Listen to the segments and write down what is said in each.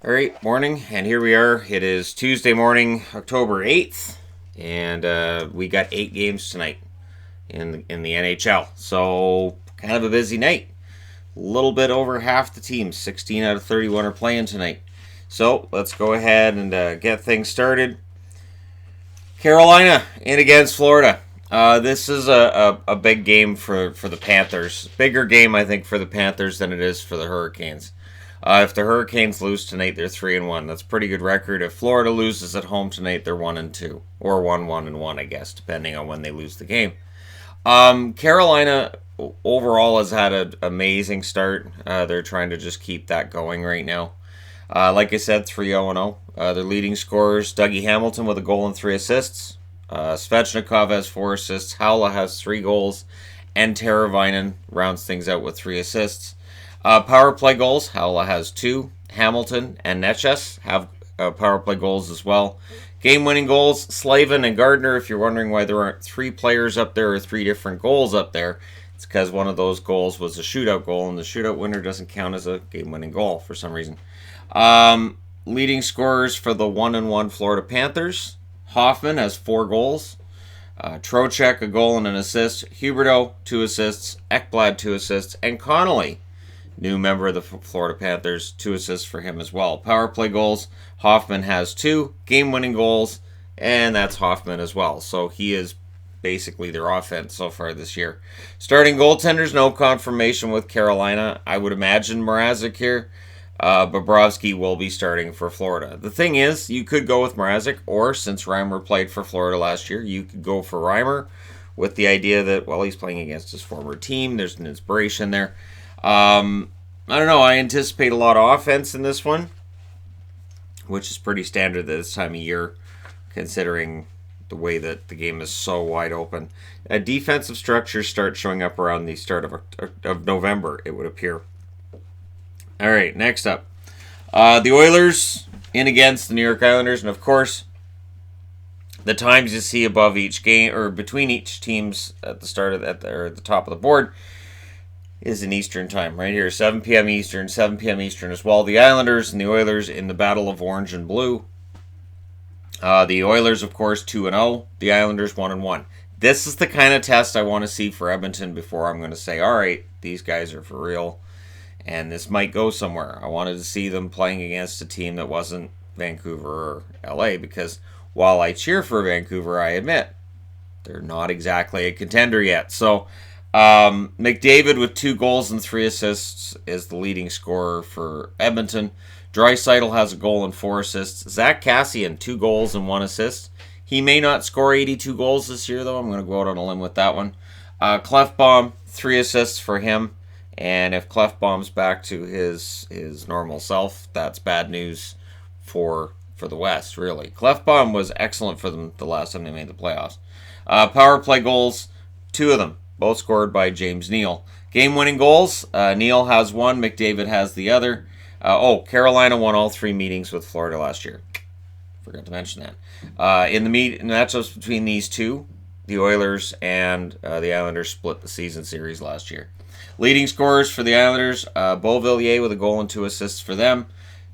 All right, morning, and here we are. It is Tuesday morning, October 8th, and we got 8 games tonight in the NHL. So, kind of a busy night. A little bit over half the teams, 16 out of 31 are playing tonight. So, let's go ahead and get things started. Carolina in against Florida. This is a big game for the Panthers. Bigger game, I think, for the Panthers than it is for the Hurricanes. If the Hurricanes lose tonight, they're 3-1. That's a pretty good record. If Florida loses at home tonight, they're 1-2, or 1-1, I guess, depending on when they lose the game. Carolina overall has had an amazing start. They're trying to just keep that going right now. Like I said, 3-0-0. Their leading scorers: Dougie Hamilton with a goal and 3 assists. Svechnikov has 4 assists. Haula has 3 goals, and Teravainen rounds things out with 3 assists. Power play goals: Haula has 2. Hamilton and Neches have power play goals as well. Game-winning goals: Slavin and Gardner. If you're wondering why there aren't 3 players up there or 3 different goals up there, it's because one of those goals was a shootout goal, and the shootout winner doesn't count as a game-winning goal for some reason. Leading scorers for the 1-1 Florida Panthers: Hoffman has 4 goals. Trocheck, a goal and an assist. Huberdeau, 2 assists. Ekblad, 2 assists. And Connolly, new member of the Florida Panthers, 2 assists for him as well. Power play goals: Hoffman has 2. Game-winning goals, and that's Hoffman as well. So he is basically their offense so far this year. Starting goaltenders, no confirmation with Carolina. I would imagine Mrazek here. Bobrovsky will be starting for Florida. The thing is, you could go with Mrazek, or since Reimer played for Florida last year, you could go for Reimer with the idea that, well, he's playing against his former team. There's an inspiration there. I don't know. I anticipate a lot of offense in this one, which is pretty standard at this time of year, considering the way that the game is so wide open. Defensive structures start showing up around the start of November, it would appear. All right, next up. The Oilers in against the New York Islanders, and of course, the times you see above each game, or between each teams at the start of at the top of the board, is in Eastern time, right here, 7 p.m. Eastern, 7 p.m. Eastern as well. The Islanders and the Oilers in the battle of orange and blue. The Oilers, of course, 2-0. The Islanders 1-1. This is the kind of test I want to see for Edmonton before I'm going to say, all right, these guys are for real, and this might go somewhere. I wanted to see them playing against a team that wasn't Vancouver or LA, because while I cheer for Vancouver, I admit they're not exactly a contender yet. So McDavid with 2 goals and 3 assists is the leading scorer for Edmonton. Draisaitl has a goal and 4 assists. Zach Kassian, 2 goals and 1 assist. He may not score 82 goals this year, though. I'm going to go out on a limb with that one. Klefbom, 3 assists for him. And if Klefbom's back to his normal self, that's bad news for the West, really. Klefbom was excellent for them the last time they made the playoffs. Power play goals, 2 of them, both scored by James Neal. Game-winning goals, Neal has 1, McDavid has the other. Carolina won all 3 meetings with Florida last year. Forgot to mention that. In the matchups between these two, the Oilers and the Islanders split the season series last year. Leading scorers for the Islanders: Beauvillier with a goal and 2 assists for them.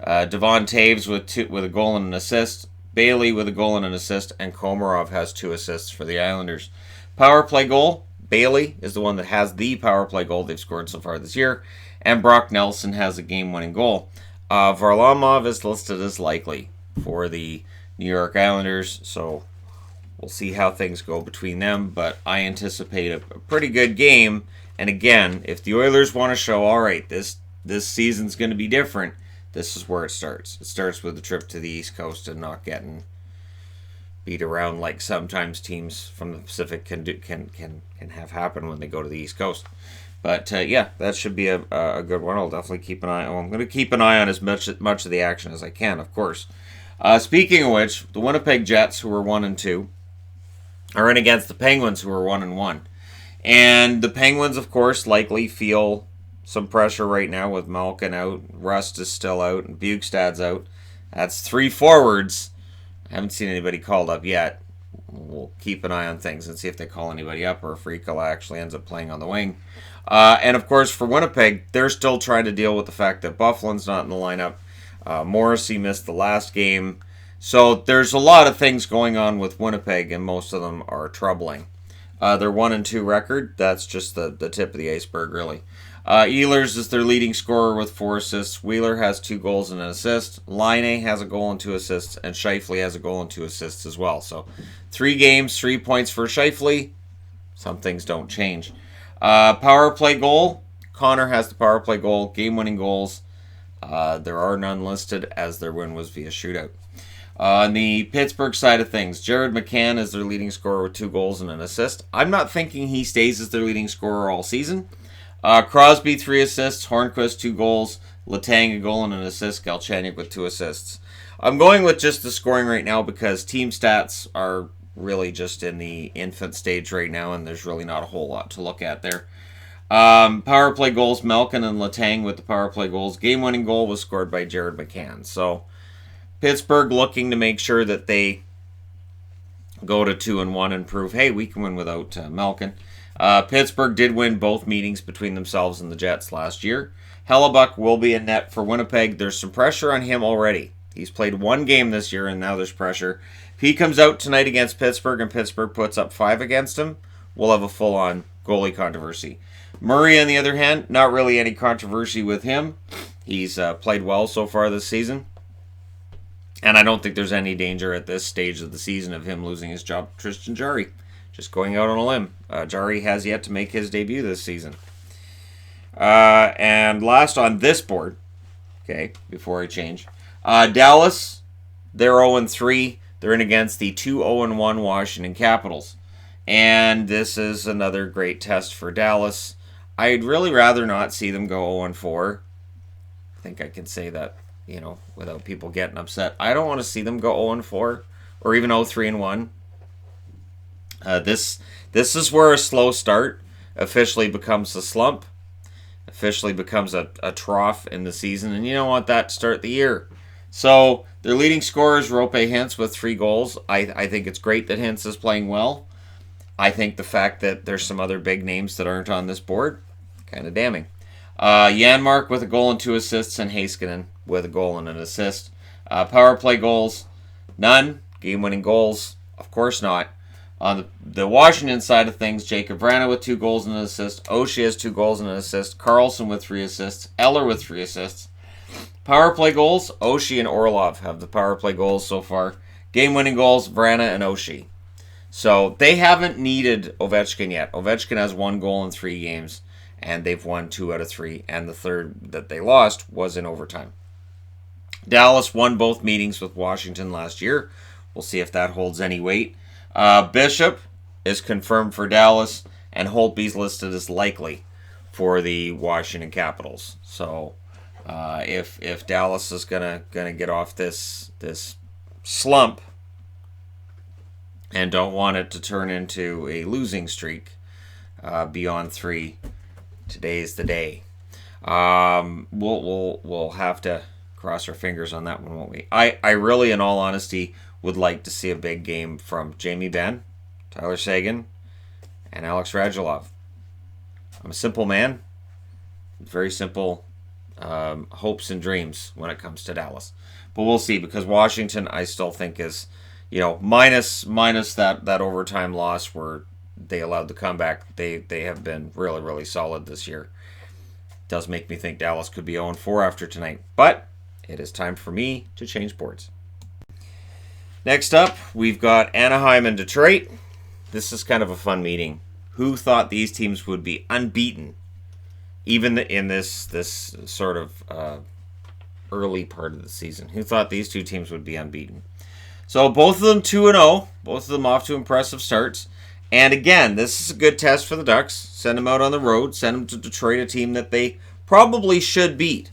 Devon Taves with a goal and an assist. Bailey with a goal and an assist, and Komarov has 2 assists for the Islanders. Power play goal: Bailey is the one that has the power play goal they've scored so far this year, and Brock Nelson has a game-winning goal. Varlamov is listed as likely for the New York Islanders, so we'll see how things go between them, but I anticipate a pretty good game. And again, if the Oilers want to show, all right, this season's going to be different, this is where it starts. It starts with the trip to the East Coast and not getting beat around like sometimes teams from the Pacific can have happen when they go to the East Coast. But yeah, that should be a good one. I'll definitely keep an eye on. I'm going to keep an eye on as much of the action as I can, of course. Speaking of which, the Winnipeg Jets, who are 1-2, are in against the Penguins, who are 1-1. And the Penguins, of course, likely feel some pressure right now with Malkin out. Rust is still out, and Bukestad's out. That's 3 forwards. I haven't seen anybody called up yet. We'll keep an eye on things and see if they call anybody up, or if Ricola actually ends up playing on the wing. And of course, for Winnipeg, they're still trying to deal with the fact that Bufflin's not in the lineup. Morrissey missed the last game. So there's a lot of things going on with Winnipeg, and most of them are troubling. Their 1-2 record, that's just the tip of the iceberg, really. Ehlers is their leading scorer with 4 assists. Wheeler has 2 goals and an assist. Laine has a goal and 2 assists. And Scheifele has a goal and 2 assists as well. So 3 games, 3 points for Scheifele. Some things don't change. Power play goal. Connor has the power play goal. Game-winning goals. There are none listed as their win was via shootout. On the Pittsburgh side of things, Jared McCann is their leading scorer with 2 goals and an assist. I'm not thinking he stays as their leading scorer all season. Crosby 3 assists, Hornquist 2 goals, Letang a goal and an assist, Galchenyuk with 2 assists. I'm going with just the scoring right now because team stats are really just in the infant stage right now, and there's really not a whole lot to look at there. Power play goals, Malkin and Letang with the power play goals. Game-winning goal was scored by Jared McCann. So Pittsburgh looking to make sure that they go to 2-1 and prove, hey, we can win without Malkin. Pittsburgh did win both meetings between themselves and the Jets last year. Hellebuck will be in net for Winnipeg. There's some pressure on him already. He's played 1 game this year, and now there's pressure. If he comes out tonight against Pittsburgh and Pittsburgh puts up 5 against him, we'll have a full-on goalie controversy. Murray, on the other hand, not really any controversy with him. He's played well so far this season. And I don't think there's any danger at this stage of the season of him losing his job to Tristan Jarry. Just going out on a limb. Jarry has yet to make his debut this season. And last on this board, okay, before I change, Dallas, they're 0-3. They're in against the 2-0-1 Washington Capitals. And this is another great test for Dallas. I'd really rather not see them go 0-4. I think I can say that, without people getting upset. I don't want to see them go 0-4 or even 0-3-1. This is where a slow start officially becomes a slump, officially becomes a trough in the season, and you don't want that to start the year. So their leading scorer is Roope Hintz with 3 goals. I think it's great that Hintz is playing well. I think the fact that there's some other big names that aren't on this board, kind of damning. Janmark with a goal and 2 assists, and Heiskanen with a goal and an assist. Power play goals, none. Game-winning goals, of course not. On the Washington side of things, Jacob Vrana with 2 goals and an assist. Oshie has 2 goals and an assist. Carlson with 3 assists. Eller with 3 assists. Power play goals, Oshie and Orlov have the power play goals so far. Game-winning goals, Vrana and Oshie. So they haven't needed Ovechkin yet. Ovechkin has 1 goal in 3 games, and they've won 2 out of 3, and the third that they lost was in overtime. Dallas won both meetings with Washington last year. We'll see if that holds any weight. Bishop is confirmed for Dallas, and Holtby's listed as likely for the Washington Capitals. So if Dallas is gonna get off this slump and don't want it to turn into a losing streak beyond 3, today's the day. We'll have to cross our fingers on that one, won't we? I really, in all honesty, would like to see a big game from Jamie Benn, Tyler Seguin, and Alex Radulov. I'm a simple man. Very simple hopes and dreams when it comes to Dallas. But we'll see, because Washington, I still think, is, minus that overtime loss where they allowed the comeback. They have been really, really solid this year. Does make me think Dallas could be 0-4 after tonight. But it is time for me to change boards. Next up, we've got Anaheim and Detroit. This is kind of a fun meeting. Who thought these teams would be unbeaten, even in this sort of early part of the season? Who thought these two teams would be unbeaten? So both of them 2-0, both of them off to impressive starts. And again, this is a good test for the Ducks. Send them out on the road, send them to Detroit, a team that they probably should beat.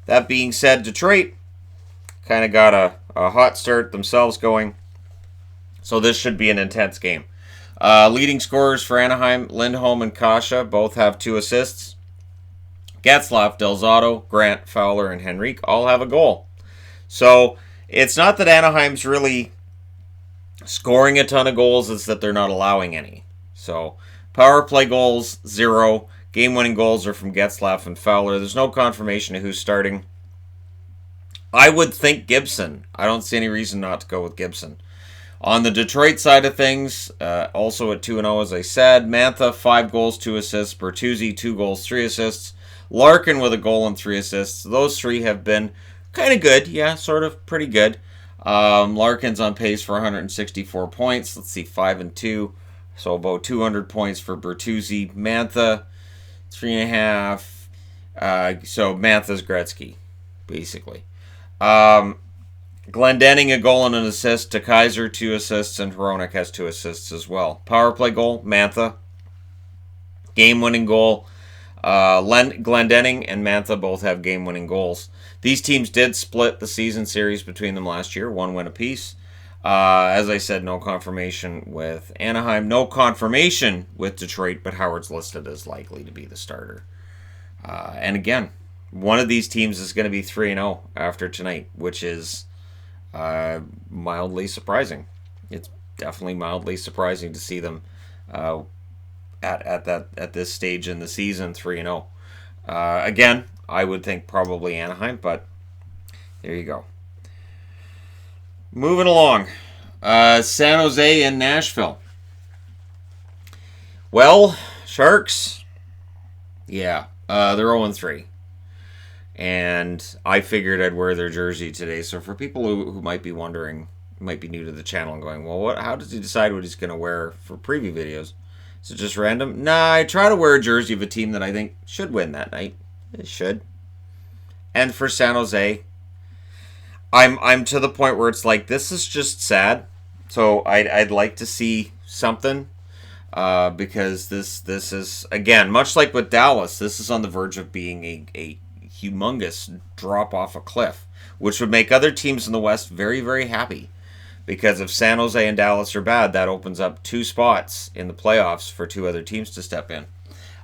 That being said, Detroit kind of got a hot start themselves going. So this should be an intense game. Leading scorers for Anaheim, Lindholm and Kasha both have 2 assists. Getzlaf, Del Zotto, Grant, Fowler, and Henrique all have a goal. So it's not that Anaheim's really scoring a ton of goals, it's that they're not allowing any. So power play goals, 0. Game-winning goals are from Getzlaf and Fowler. There's no confirmation of who's starting. I would think Gibson. I don't see any reason not to go with Gibson. On the Detroit side of things, also at 2-0, as I said, Mantha, 5 goals, 2 assists. Bertuzzi, 2 goals, 3 assists. Larkin with a goal and 3 assists. Those 3 have been kind of good. Yeah, sort of pretty good. Larkin's on pace for 164 points. Let's see, 5-2. So about 200 points for Bertuzzi. Mantha, 3.5. So Mantha's Gretzky, basically. Glendening, a goal and an assist. To Kaiser, 2 assists. And Hronek has 2 assists as well. Power play goal, Mantha. Game-winning goal. Glendening and Mantha both have game-winning goals. These teams did split the season series between them last year. 1 win apiece. As I said, no confirmation with Anaheim. No confirmation with Detroit, but Howard's listed as likely to be the starter. And again, one of these teams is going to be 3-0 after tonight, which is mildly surprising. It's definitely mildly surprising to see them at this stage in the season 3-0. Again, I would think probably Anaheim, but there you go. Moving along, San Jose and Nashville. Well, Sharks, yeah, they're 0-3. And I figured I'd wear their jersey today. So for people who might be wondering, might be new to the channel and going, well, how does he decide what he's going to wear for preview videos? Is it just random? Nah, I try to wear a jersey of a team that I think should win that night. It should. And for San Jose, I'm to the point where it's like, this is just sad. So I'd like to see something. Because this is, again, much like with Dallas, this is on the verge of being a humongous drop off a cliff, which would make other teams in the West very, very happy. Because if San Jose and Dallas are bad, that opens up 2 spots in the playoffs for 2 other teams to step in.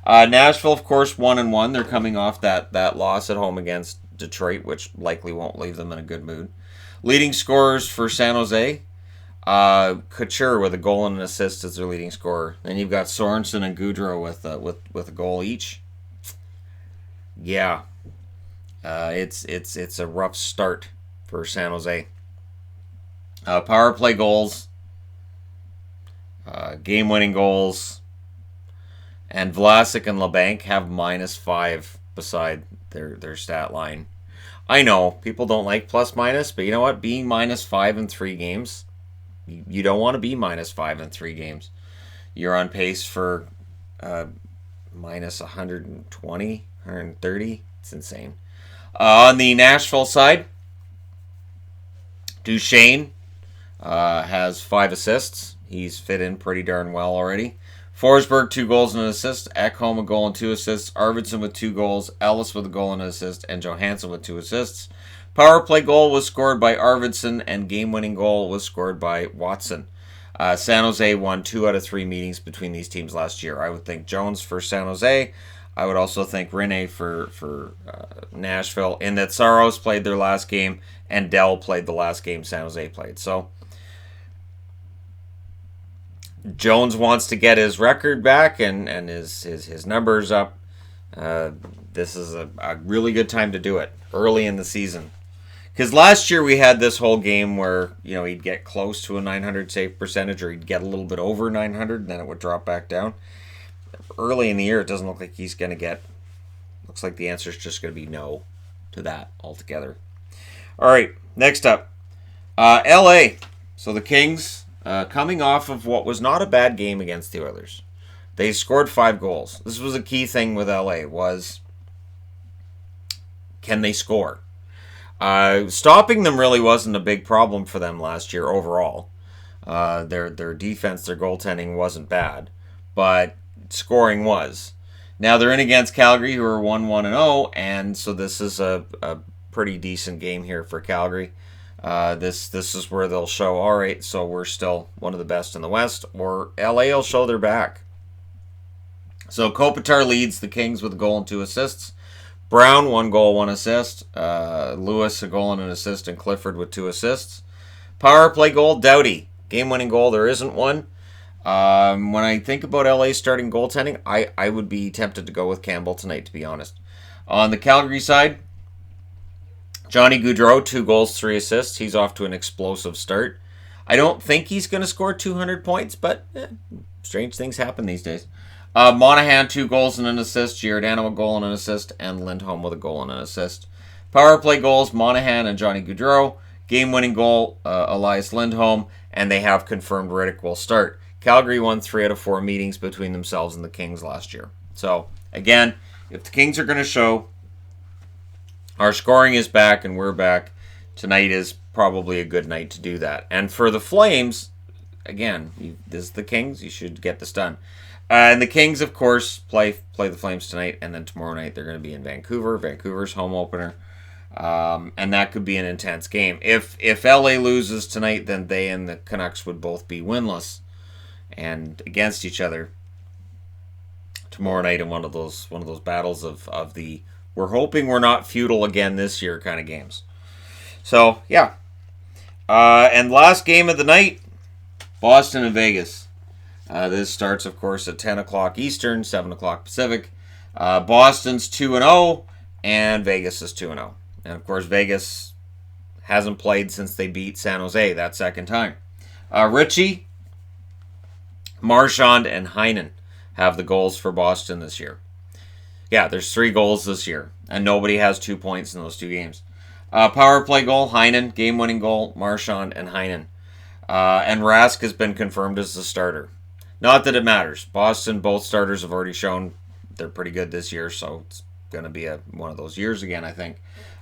Nashville, of course, 1-1. They're coming off that loss at home against Detroit, which likely won't leave them in a good mood. Leading scorers for San Jose, Couture with a goal and an assist as their leading scorer. Then you've got Sorensen and Goudreau with a goal each. Yeah, it's a rough start for San Jose. Power play goals, game-winning goals, and Vlasic and LeBanc have -5 beside their stat line. I know people don't like plus-minus, but you know what? Being -5 in 3 games, you don't want to be -5 in 3 games. You're on pace for minus 120, 130. It's insane. On the Nashville side, Duchesne has 5 assists. He's fit in pretty darn well already. Forsberg, 2 goals and an assist. Ekholm, a goal and 2 assists. Arvidsson with 2 goals. Ellis with a goal and an assist. And Johansson with 2 assists. Power play goal was scored by Arvidsson, and game-winning goal was scored by Watson. San Jose won 2 out of 3 meetings between these teams last year. I would think Jones for San Jose. I would also think Rene for Nashville. In that Saros played their last game, and Dell played the last game San Jose played. So Jones wants to get his record back and his numbers up. This is a really good time to do it early in the season. Because last year we had this whole game where, he'd get close to a 900 save percentage, or he'd get a little bit over 900, and then it would drop back down. Early in the year, it doesn't look like he's going to get... Looks like the answer is just going to be no to that altogether. All right, next up. L.A. So the Kings, coming off of what was not a bad game against the Oilers. They scored 5 goals. This was a key thing with L.A. was, can they score? Stopping them really wasn't a big problem for them last year overall. Their defense, their goaltending wasn't bad, but scoring was. Now they're in against Calgary, who are 1-1-0, and so this is a pretty decent game here for Calgary. This is where they'll show, all right, so we're still one of the best in the West, or LA will show their back. So Kopitar leads the Kings with a goal and 2 assists. Brown, 1 goal, 1 assist. Lewis, a goal and an assist, and Clifford with 2 assists. Power play goal, Doughty. Game-winning goal, there isn't one. When I think about LA starting goaltending, I would be tempted to go with Campbell tonight, to be honest. On the Calgary side, Johnny Gaudreau, 2 goals, 3 assists. He's off to an explosive start. I don't think he's going to score 200 points, but strange things happen these days. Monahan, 2 goals and an assist. Giordano, a goal and an assist. And Lindholm with a goal and an assist. Power play goals, Monahan and Johnny Gaudreau. Game-winning goal, Elias Lindholm. And they have confirmed Riddick will start. Calgary won 3 out of 4 meetings between themselves and the Kings last year. So, again, if the Kings are going to show our scoring is back and we're back, tonight is probably a good night to do that. And for the Flames, again, this is the Kings. You should get this done. And the Kings, of course, play the Flames tonight. And then tomorrow night they're going to be in Vancouver. Vancouver's home opener. And that could be an intense game. If LA loses tonight, then they and the Canucks would both be winless and against each other tomorrow night in one of those battles of the we're hoping we're not feudal again this year kind of games. So, yeah. And last game of the night, Boston and Vegas. This starts, of course, at 10 o'clock Eastern, 7 o'clock Pacific. Boston's 2-0, and Vegas is 2-0. And, of course, Vegas hasn't played since they beat San Jose that second time. Richie, Marchand, and Heinen have the goals for Boston this year. Yeah, there's 3 goals this year, and nobody has 2 points in those 2 games. Power play goal, Heinen. Game-winning goal, Marchand and Heinen. And Rask has been confirmed as the starter. Not that it matters. Boston, both starters have already shown they're pretty good this year, so it's going to be one of those years again, I think.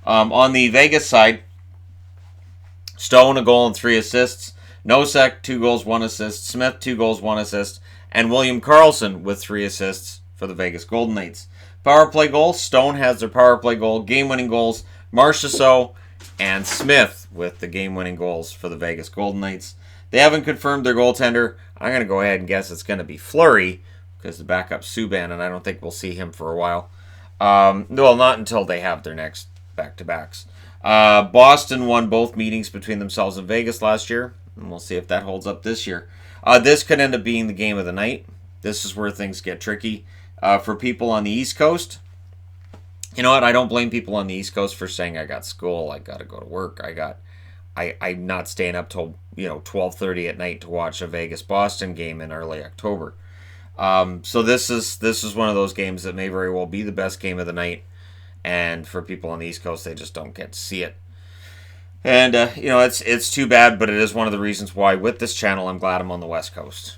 On the Vegas side, Stone, a goal and 3 assists. Nosek, 2 goals, 1 assist. Smith, 2 goals, 1 assist. And William Karlsson with 3 assists for the Vegas Golden Knights. Power play goal, Stone has their power play goal. Game-winning goals, Marchessault and Smith with the game-winning goals for the Vegas Golden Knights. They haven't confirmed their goaltender. I'm going to go ahead and guess it's going to be Fleury because the backup's Subban, and I don't think we'll see him for a while. Well, not until they have their next back-to-backs. Boston won both meetings between themselves and Vegas last year, and we'll see if that holds up this year. This could end up being the game of the night. This is where things get tricky. For people on the East Coast, you know what? I don't blame people on the East Coast for saying I got school, I got to go to work, I'm not staying up till 12:30 at night to watch a Vegas Boston game in early October. So this is one of those games that may very well be the best game of the night, and for people on the East Coast, they just don't get to see it. And it's too bad, but it is one of the reasons why with this channel I'm glad I'm on the West Coast.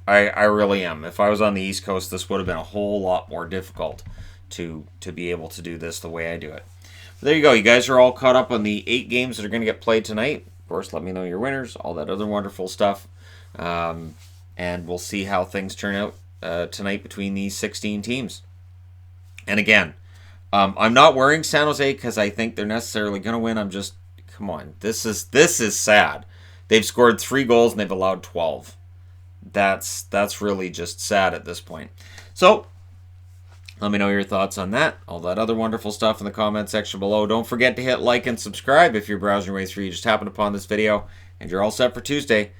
I really am. If I was on the East Coast, this would have been a whole lot more difficult to be able to do this the way I do it. But there you go. You guys are all caught up on the 8 games that are going to get played tonight. Of course, let me know your winners, all that other wonderful stuff. And we'll see how things turn out tonight between these 16 teams. And again, I'm not worrying San Jose because I think they're necessarily going to win. I'm just, come on. This is sad. They've scored 3 goals and they've allowed 12. That's really just sad at this point. So, let me know your thoughts on that. All that other wonderful stuff in the comment section below. Don't forget to hit like and subscribe if you're browsing your way through. You just happened upon this video, and you're all set for Tuesday.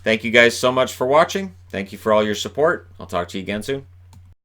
Thank you guys so much for watching. Thank you for all your support. I'll talk to you again soon.